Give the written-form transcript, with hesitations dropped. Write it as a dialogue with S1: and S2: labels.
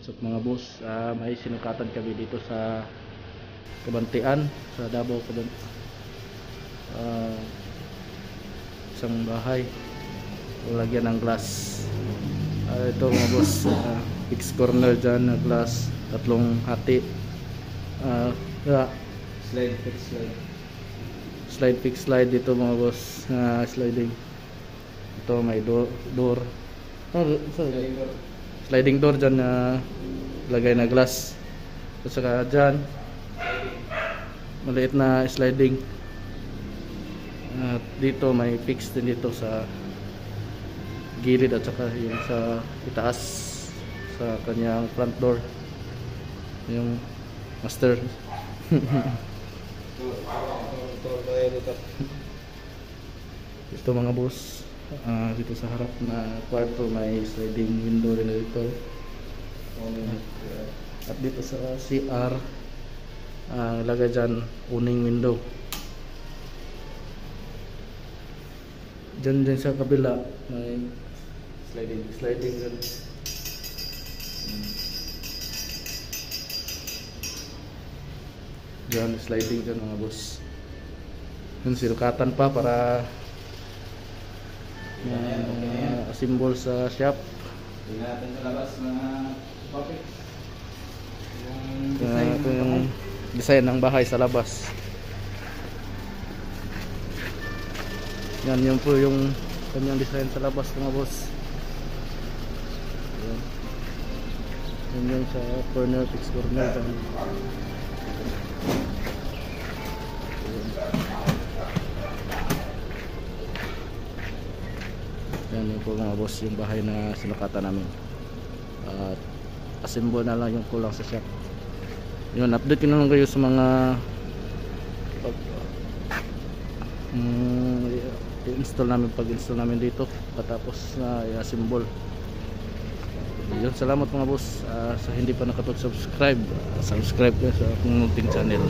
S1: So mga boss, may sinukatan kami dito sa Kabantian, sa Davao isang bahay, lagyan ng glass. Ito mga boss, fixed corner dyan na glass, tatlong hati. Slide fix slide dito mga boss, sliding. Ito may door. Sliding door dyan na lagay na glass. At saka dyan maliit na sliding. At dito may fix din dito sa gilid at saka yung sa itaas sa kanyang front door, yung master. Ito mga boss, dito sa harap na kwarto may sliding window rin dito. At dito sa CR, lagay dyan uning window. Dyan sa kabila may sliding dyan. Dyan sliding dyan mga boss. Yun, sinukatan pa para symbol sa shop.
S2: Tingnan sa labas na topic.
S1: Ito yung design ng bahay sa labas. Yan, yun po yung kanyang design sa labas mga boss. Yan yung sa corner, fixed corner. Yan yung po mga boss, yung bahay na sinukatan namin. At assemble na lang yung kulang sa shop. Yun, update ko naman kayo sa mga i-install namin, pag-install namin dito patapos na i-assemble. Yun, salamat mga boss. Sa hindi pa nakapag-subscribe, subscribe kayo sa aking munting channel.